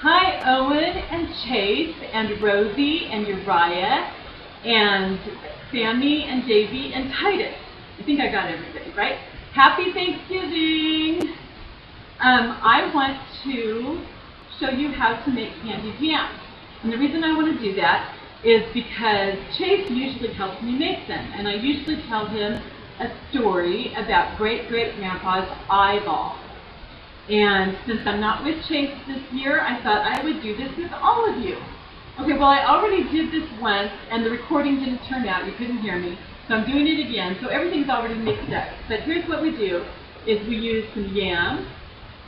Hi, Owen and Chase and Rosie and Uriah and Sammy and Davy and Titus. I think I got everybody, right? Happy Thanksgiving! I want to show you how to make candied yams. And the reason I want to do that is because Chase usually helps me make them. And I usually tell him a story about great-great-grandpa's eyeball. And since I'm not with Chase this year, I thought I would do this with all of you. Okay, well, I already did this once, and the recording didn't turn out. You couldn't hear me. So I'm doing it again. So everything's already mixed up. But here's what we do, is we use some yams.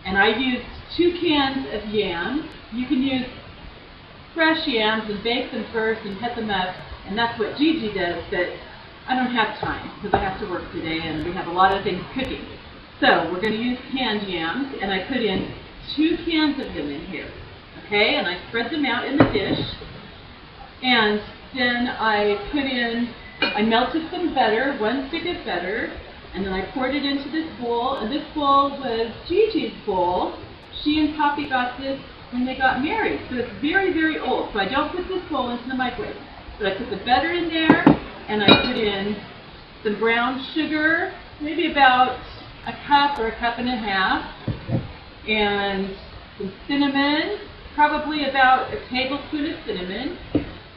And I used 2 cans of yams. You can use fresh yams and bake them first and cut them up. And that's what Gigi does, but I don't have time because I have to work today and we have a lot of things cooking. So we're going to use canned yams, and I put in 2 cans of them in here. Okay, and I spread them out in the dish. And then I melted some butter, 1 stick of butter, and then I poured it into this bowl. And this bowl was Gigi's bowl. She and Poppy got this when they got married. So it's very, very old. So I don't put this bowl into the microwave. But I put the butter in there, and I put in some brown sugar, maybe about a cup or a cup and a half, and some cinnamon, probably about a tablespoon of cinnamon,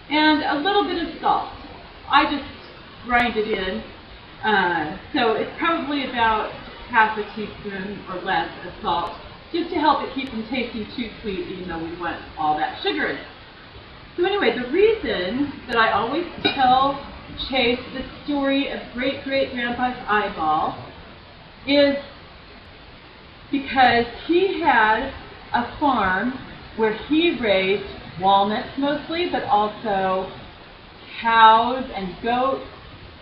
and a little bit of salt. I just grind it in, so it's probably about half a teaspoon or less of salt, just to help it keep from tasting too sweet, even though we want all that sugar in it. So anyway, the reason that I always tell Chase the story of great-great-grandpa's eyeball is because he had a farm where he raised walnuts mostly, but also cows and goats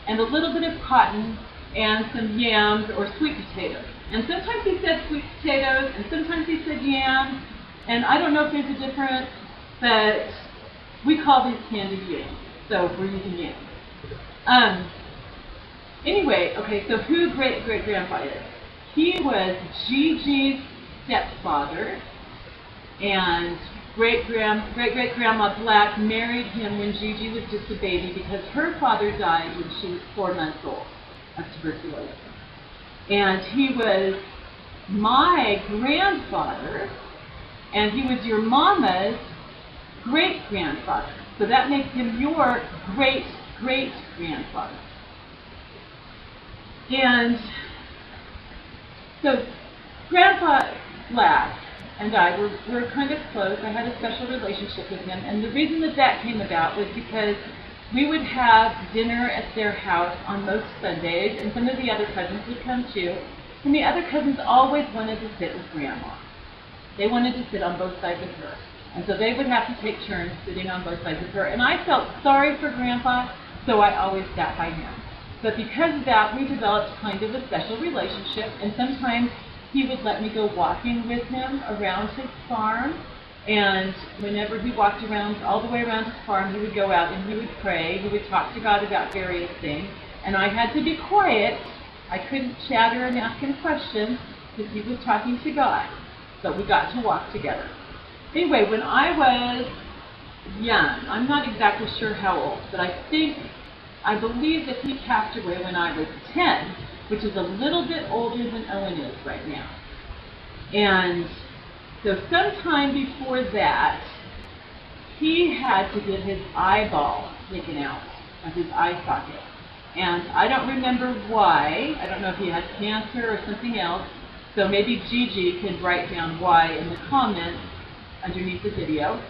and a little bit of cotton and some yams or sweet potatoes. And sometimes he said sweet potatoes and sometimes he said yams, and I don't know if there's a difference, but we call these candied yams, so we're using yams. Anyway, okay, so who great-great-grandpa is? He was Gigi's stepfather, and great-great-grandma Black married him when Gigi was just a baby because her father died when she was 4 months old of tuberculosis. And he was my grandfather, and he was your mama's great-grandfather. So that makes him your great-great-grandfather. And so Grandpa Black and I were kind of close. I had a special relationship with him. And the reason that came about was because we would have dinner at their house on most Sundays, and some of the other cousins would come too. And the other cousins always wanted to sit with Grandma. They wanted to sit on both sides of her. And so they would have to take turns sitting on both sides of her. And I felt sorry for Grandpa, so I always sat by him. But because of that, we developed kind of a special relationship, and sometimes he would let me go walking with him around his farm, and whenever he walked around, all the way around his farm, he would go out and he would pray, he would talk to God about various things, and I had to be quiet. I couldn't chatter and ask him questions because he was talking to God, but we got to walk together. Anyway, when I was young, I'm not exactly sure how old, but I believe that he passed away when I was 10, which is a little bit older than Owen is right now. And so sometime before that, he had to get his eyeball taken out of his eye socket. And I don't remember why. I don't know if he had cancer or something else. So maybe Gigi could write down why in the comments underneath the video.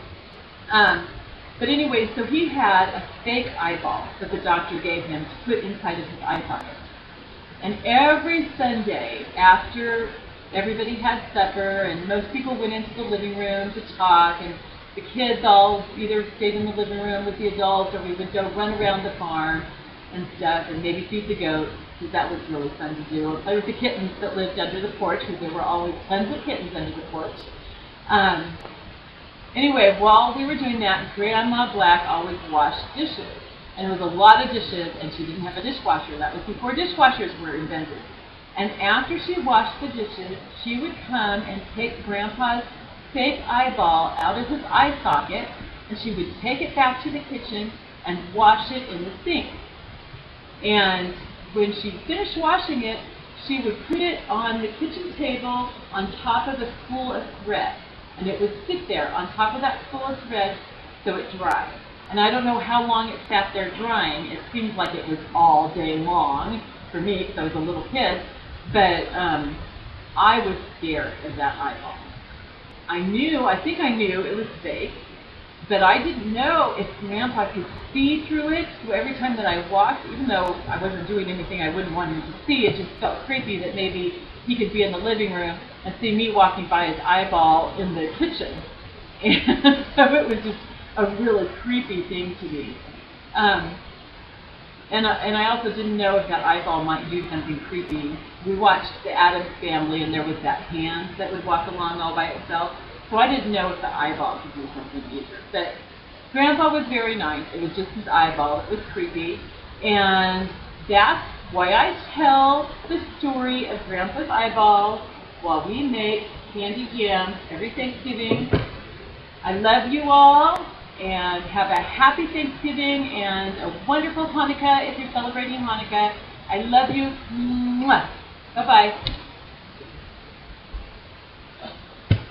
But anyway, so he had a fake eyeball that the doctor gave him to put inside of his eye socket. And every Sunday, after everybody had supper and most people went into the living room to talk, and the kids all either stayed in the living room with the adults or we would go run around the farm and stuff and maybe feed the goats, because that was really fun to do. Or play with the kittens that lived under the porch, because there were always tons of kittens under the porch. Anyway, while we were doing that, Grandma Black always washed dishes. And it was a lot of dishes, and she didn't have a dishwasher. That was before dishwashers were invented. And after she washed the dishes, she would come and take Grandpa's fake eyeball out of his eye socket, and she would take it back to the kitchen and wash it in the sink. And when she finished washing it, she would put it on the kitchen table on top of a spool of thread. And it would sit there on top of that spool of thread so it dried. And I don't know how long it sat there drying. It seems like it was all day long for me because I was a little kid. But I was scared of that eyeball. I think I knew it was fake, but I didn't know if Grandpa could see through it. So every time that I walked, even though I wasn't doing anything I wouldn't want him to see, it just felt creepy that maybe he could be in the living room and see me walking by his eyeball in the kitchen. And so it was just a really creepy thing to me. And I also didn't know if that eyeball might do something creepy. We watched the Addams Family, and there was that hand that would walk along all by itself. So I didn't know if the eyeball could do something either. But Grandpa was very nice. It was just his eyeball that was creepy. And that's why I tell the story of Grandpa's eyeball while we make candied yams every Thanksgiving. I love you all. And have a happy Thanksgiving and a wonderful Hanukkah if you're celebrating Hanukkah. I love you. Mwah. Bye-bye.